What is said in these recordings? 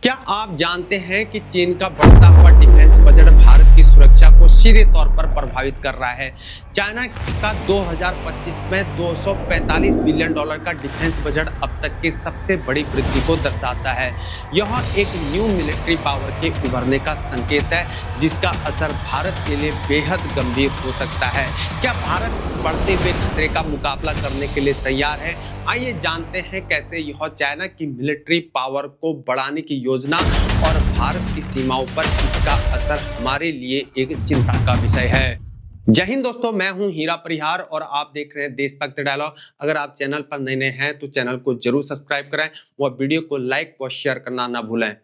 क्या आप जानते हैं कि चीन का बढ़ता हुआ डिफेंस बजट भारत की सुरक्षा को सीधे तौर पर प्रभावित कर रहा है। चाइना का 2025 में $245 बिलियन का डिफेंस बजट अब तक की सबसे बड़ी वृद्धि को दर्शाता है। यह एक न्यू मिलिट्री पावर के उभरने का संकेत है, जिसका असर भारत के लिए बेहद गंभीर हो सकता है। क्या भारत इस बढ़ते हुए खतरे का मुकाबला करने के लिए तैयार है? आइए जानते हैं कैसे यह चाइना की मिलिट्री पावर को बढ़ाने की योजना और भारत की सीमाओं पर इसका असर हमारे लिए एक चिंता का विषय है। जय हिंद दोस्तों, मैं हूं हीरा परिहार और आप देख रहे हैं देशभक्त डायलॉग। अगर आप चैनल पर नए हैं तो चैनल को जरूर सब्सक्राइब करें और वीडियो को लाइक व शेयर करना ना भूलें।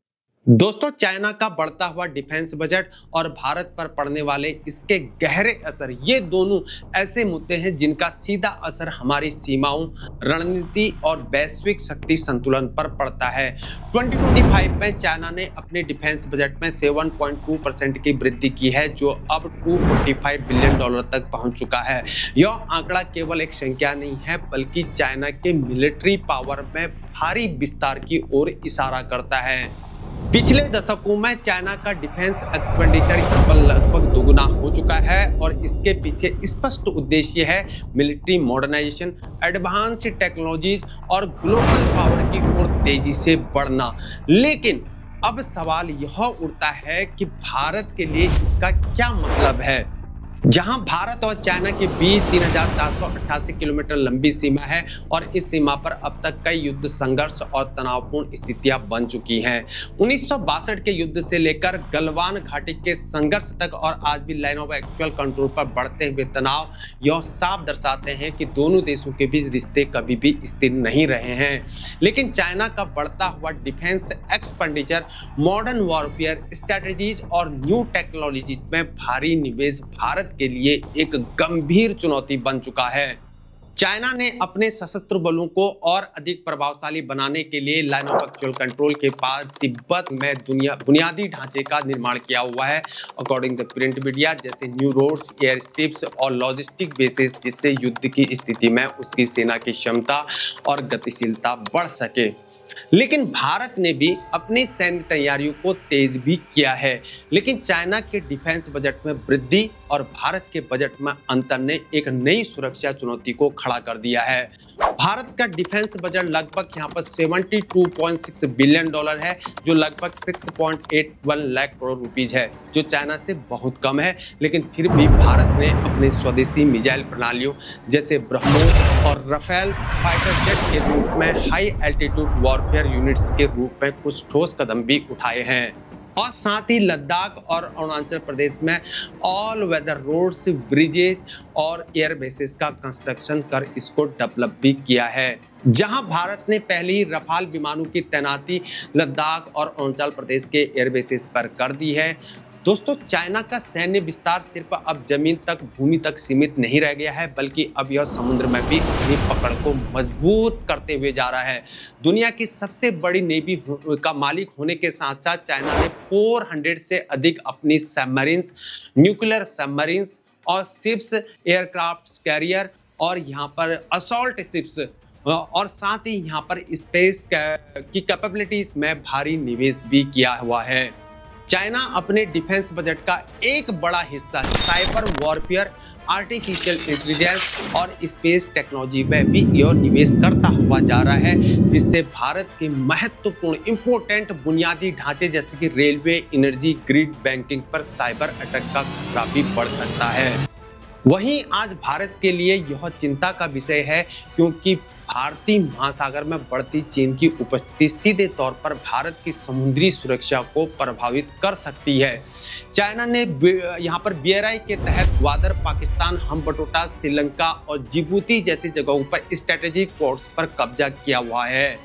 दोस्तों, चाइना का बढ़ता हुआ डिफेंस बजट और भारत पर पड़ने वाले इसके गहरे असर, ये दोनों ऐसे मुद्दे हैं जिनका सीधा असर हमारी सीमाओं, रणनीति और वैश्विक शक्ति संतुलन पर पड़ता है। 2025 में चाइना ने अपने डिफेंस बजट में 7.2% की वृद्धि की है, जो अब $245 बिलियन तक पहुंच चुका है। यह आंकड़ा केवल एक संख्या नहीं है, बल्कि चाइना के मिलिट्री पावर में भारी विस्तार की ओर इशारा करता है। पिछले दशकों में चाइना का डिफेंस एक्सपेंडिचर लगभग दोगुना हो चुका है और इसके पीछे स्पष्ट उद्देश्य है मिलिट्री मॉडर्नाइजेशन, एडवांस टेक्नोलॉजीज और ग्लोबल पावर की ओर तेजी से बढ़ना। लेकिन अब सवाल यह उठता है कि भारत के लिए इसका क्या मतलब है। जहां भारत और चाइना के बीच 3,488 किलोमीटर लंबी सीमा है और इस सीमा पर अब तक कई युद्ध, संघर्ष और तनावपूर्ण स्थितियां बन चुकी हैं। 1962 के युद्ध से लेकर गलवान घाटी के संघर्ष तक और आज भी लाइन ऑफ एक्चुअल कंट्रोल पर बढ़ते हुए तनाव यह साफ दर्शाते हैं कि दोनों देशों के बीच रिश्ते कभी भी स्थिर नहीं रहे हैं। लेकिन चाइना का बढ़ता हुआ defence expenditure, modern warfare strategies और न्यू टेक्नोलॉजीज में भारी निवेश भारत के लिए एक गंभीर चुनौती बन चुका है। चाइना ने अपने सशस्त्र बलों को और अधिक प्रभावशाली बनाने के लिए लाइन ऑफ एक्चुअल कंट्रोल के बाद तिब्बत में बुनियादी ढांचे का निर्माण किया हुआ है, अकॉर्डिंग द प्रिंट मीडिया, जैसे न्यू रोड्स, एयर स्ट्रिप्स और लॉजिस्टिक बेसेस, जिससे युद्ध की स्थिति में उसकी सेना की क्षमता और गतिशीलता बढ़ सके। लेकिन भारत ने भी अपनी सैन्य तैयारियों को तेज भी किया है। लेकिन चाइना के डिफेंस बजट में वृद्धि और भारत के बजट में अंतर ने एक नई सुरक्षा चुनौती को खड़ा कर दिया है। भारत का डिफेंस बजट लगभग यहाँ पर $72.6 बिलियन है, जो लगभग 6.81 लाख करोड़ रुपीज है, जो चाइना से बहुत कम है। लेकिन फिर भी भारत ने अपने स्वदेशी मिसाइल प्रणालियों जैसे ब्रह्मोस और राफेल फाइटर जेट के रूप में हाई एल्टीट्यूड वॉरफेयर यूनिट्स के रूप में कुछ ठोस कदम भी उठाए हैं। और साथ ही लद्दाख और अरुणाचल प्रदेश में ऑल वेदर रोड्स, ब्रिजेज और एयर बेसेस का कंस्ट्रक्शन कर इसको डेवलप भी किया है। जहां भारत ने पहले ही रफाल विमानों की तैनाती लद्दाख और अरुणाचल प्रदेश के एयर बेसेस पर कर दी है। दोस्तों, चाइना का सैन्य विस्तार सिर्फ अब जमीन तक, भूमि तक सीमित नहीं रह गया है, बल्कि अब यह समुद्र में भी अपनी पकड़ को मजबूत करते हुए जा रहा है। दुनिया की सबसे बड़ी नेवी का मालिक होने के साथ साथ चाइना ने 400 से अधिक अपनी सबमरीन्स, न्यूक्लियर सबमरीन्स और शिप्स, एयरक्राफ्ट कैरियर और यहाँ पर असॉल्ट शिप्स और साथ ही यहाँ पर स्पेस की कैपेबिलिटीज में भारी निवेश भी किया हुआ है। चाइना अपने डिफेंस बजट का एक बड़ा हिस्सा साइबर वॉरफेयर, आर्टिफिशियल इंटेलिजेंस और स्पेस टेक्नोलॉजी में भी यह निवेश करता हुआ जा रहा है, जिससे भारत के महत्वपूर्ण इंपोर्टेंट बुनियादी ढांचे जैसे कि रेलवे, एनर्जी ग्रिड, बैंकिंग पर साइबर अटैक का खतरा भी बढ़ सकता है। वहीं आज भारत के लिए यह चिंता का विषय है, क्योंकि भारतीय महासागर में बढ़ती चीन की उपस्थिति सीधे तौर पर भारत की समुद्री सुरक्षा को प्रभावित कर सकती है। चाइना ने यहाँ पर BRI के तहत ग्वादर, पाकिस्तान, हम्बटोटा, श्रीलंका और जिबूती जैसी जगहों पर स्ट्रेटेजिक पोर्ट्स पर कब्जा किया हुआ है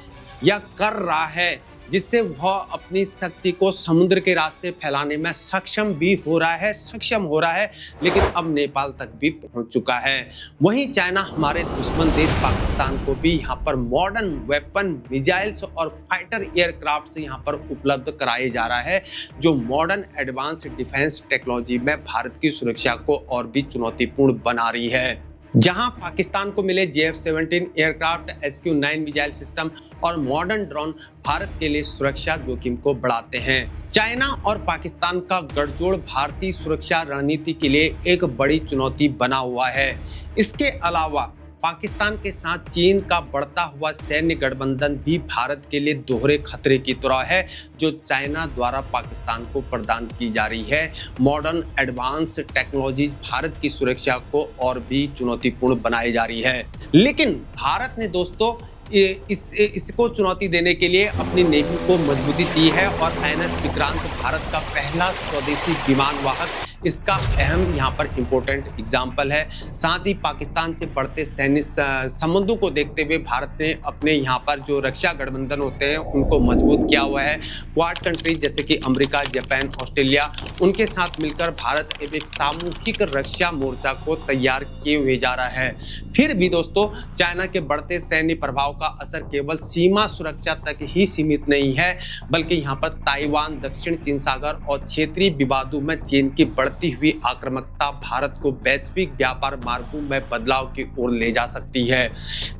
या कर रहा है, जिससे वह अपनी शक्ति को समुद्र के रास्ते फैलाने में सक्षम हो रहा है। लेकिन अब नेपाल तक भी पहुंच चुका है। वहीं चाइना हमारे दुश्मन देश पाकिस्तान को भी यहाँ पर मॉडर्न वेपन, मिसाइल्स और फाइटर एयरक्राफ्ट यहाँ पर उपलब्ध कराए जा रहा है, जो मॉडर्न एडवांस डिफेंस टेक्नोलॉजी में भारत की सुरक्षा को और भी चुनौतीपूर्ण बना रही है। जहां पाकिस्तान को मिले JF-17 aircraft, SQ-9 missile system और मॉडर्न ड्रोन भारत के लिए सुरक्षा जोखिम को बढ़ाते हैं। चाइना और पाकिस्तान का गठजोड़ भारतीय सुरक्षा रणनीति के लिए एक बड़ी चुनौती बना हुआ है। इसके अलावा पाकिस्तान के साथ चीन का बढ़ता हुआ सैन्य गठबंधन भी भारत के लिए दोहरे खतरे की तरह है, जो चाइना द्वारा पाकिस्तान को प्रदान की जा रही है। मॉडर्न एडवांस टेक्नोलॉजीज भारत की सुरक्षा को और भी चुनौतीपूर्ण बनाई जा रही है। लेकिन भारत ने दोस्तों इसको चुनौती देने के लिए अपनी नेवी को मजबूती दी है और INS विक्रांत भारत का पहला स्वदेशी विमान वाहक इसका अहम यहाँ पर इम्पोर्टेंट एग्जाम्पल है। साथ ही पाकिस्तान से बढ़ते सैन्य संबंधों को देखते हुए भारत ने अपने यहाँ पर जो रक्षा गठबंधन होते हैं उनको मजबूत किया हुआ है। क्वाड कंट्रीज जैसे कि अमेरिका, जापान, ऑस्ट्रेलिया, उनके साथ मिलकर भारत एक सामूहिक रक्षा मोर्चा को तैयार किए हुए जा रहा है। फिर भी दोस्तों चाइना के बढ़ते सैन्य प्रभाव का असर केवल सीमा सुरक्षा तक ही सीमित नहीं है, बल्कि यहाँ पर ताइवान, दक्षिण चीन सागर और क्षेत्रीय विवादों में चीन की बढ़ती हुई आक्रामकता भारत को वैश्विक व्यापार मार्गों में बदलाव की ओर ले जा सकती है।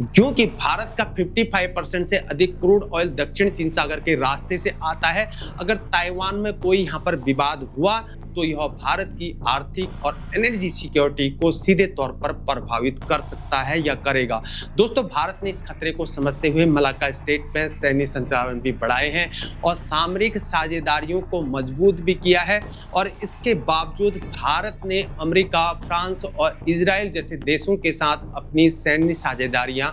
क्योंकि भारत का 55% से अधिक क्रूड ऑयल दक्षिण चीन सागर के रास्ते से आता है। अगर ताइवान में कोई यहाँ पर विवाद हुआ तो यह भारत की आर्थिक और एनर्जी सिक्योरिटी को सीधे तौर पर प्रभावित कर सकता है या करेगा। दोस्तों भारत ने इस खतरे को समझते हुए मलाक्का स्ट्रेट में सैन्य संचालन भी बढ़ाए हैं और सामरिक साझेदारियों को मजबूत भी किया है। और इसके बावजूद भारत ने अमेरिका, फ्रांस और इजराइल जैसे देशों के साथ अपनी सैन्य साझेदारियां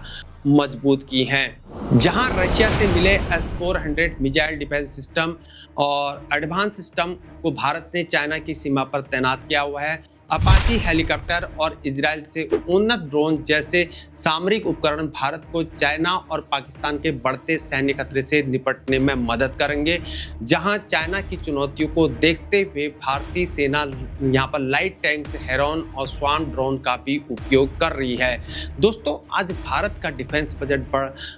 मजबूत की हैं। जहां रशिया से मिले S-400 मिसाइल डिफेंस सिस्टम और एडवांस सिस्टम को भारत ने चाइना की सीमा पर तैनात किया हुआ है। अपाची हेलीकॉप्टर और इजराइल से उन्नत ड्रोन जैसे सामरिक उपकरण भारत को चाइना और पाकिस्तान के बढ़ते सैन्य खतरे से निपटने में मदद करेंगे। जहां चाइना की चुनौतियों को देखते हुए भारतीय सेना यहां पर लाइट टैंक्स, हेरॉन और स्वान ड्रोन का भी उपयोग कर रही है। दोस्तों आज भारत का डिफेंस बजट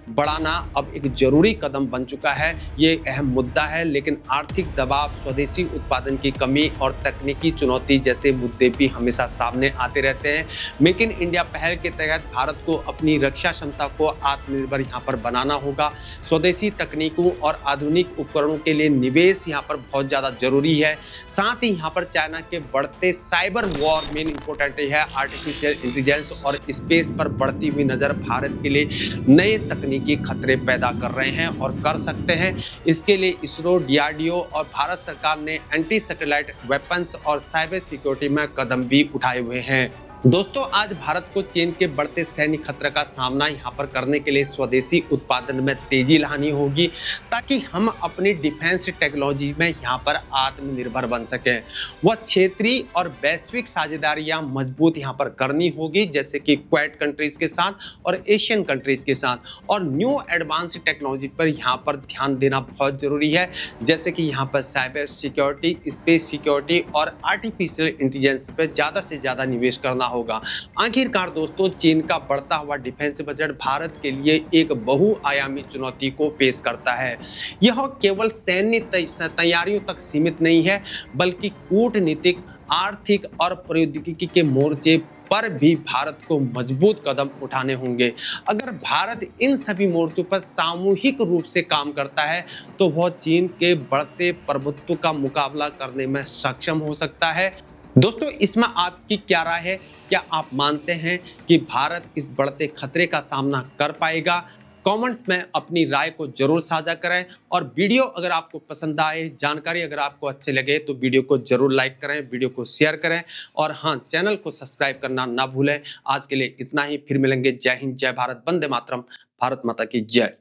बढ़ाना अब एक जरूरी कदम बन चुका है। ये अहम मुद्दा है, लेकिन आर्थिक दबाव, स्वदेशी उत्पादन की कमी और तकनीकी चुनौती जैसे मुद्दे भी हमेशा सामने आते रहते हैं। मेक इन इंडिया पहल के तहत भारत को अपनी रक्षा क्षमता को आत्मनिर्भर यहाँ पर बनाना होगा। स्वदेशी तकनीकों और आधुनिक उपकरणों के लिए निवेश यहाँ पर बहुत ज़्यादा जरूरी है। साथ ही यहाँ पर चाइना के बढ़ते साइबर वॉर मेन इंपॉर्टेंट है। आर्टिफिशियल इंटेलिजेंस और स्पेस पर बढ़ती हुई नज़र भारत के लिए नए तकनीकी खतरे पैदा कर रहे हैं और कर सकते हैं। इसके लिए इसरो, DRDO और भारत सरकार ने एंटी सैटेलाइट वेपन्स और साइबर सिक्योरिटी में कदम भी उठाए हुए हैं। दोस्तों आज भारत को चीन के बढ़ते सैन्य खतरे का सामना यहाँ पर करने के लिए स्वदेशी उत्पादन में तेजी लानी होगी, ताकि हम अपनी डिफेंस टेक्नोलॉजी में यहाँ पर आत्मनिर्भर बन सकें। वह क्षेत्रीय और वैश्विक साझेदारियाँ मजबूत यहाँ पर करनी होगी, जैसे कि क्वाड कंट्रीज के साथ और एशियन कंट्रीज के साथ। और न्यू एडवांस टेक्नोलॉजी पर यहाँ पर ध्यान देना बहुत जरूरी है, जैसे कि यहाँ पर साइबर सिक्योरिटी, स्पेस सिक्योरिटी और आर्टिफिशियल इंटेलिजेंस पर ज़्यादा से ज़्यादा निवेश करना होगा। आखिरकार दोस्तों चीन का बढ़ता हुआ डिफेंस बजट भारत के लिए एक बहुआयामी चुनौती को पेश करता है। यह केवल सैन्य तैयारियों तक सीमित नहीं है, बल्कि कूटनीतिक, आर्थिक और प्रौद्योगिकी के मोर्चे पर भी भारत को मजबूत कदम उठाने होंगे। अगर भारत इन सभी मोर्चों पर सामूहिक रूप से काम करता है तो वह चीन के बढ़ते प्रभुत्व का मुकाबला करने में सक्षम हो सकता है। दोस्तों इसमें आपकी क्या राय है? क्या आप मानते हैं कि भारत इस बढ़ते खतरे का सामना कर पाएगा? कमेंट्स में अपनी राय को जरूर साझा करें। और वीडियो अगर आपको पसंद आए, जानकारी अगर आपको अच्छे लगे तो वीडियो को जरूर लाइक करें, वीडियो को शेयर करें और हाँ चैनल को सब्सक्राइब करना ना भूलें। आज के लिए इतना ही, फिर मिलेंगे। जय हिंद, जय भारत, वंदे मातरम, भारत माता की जय।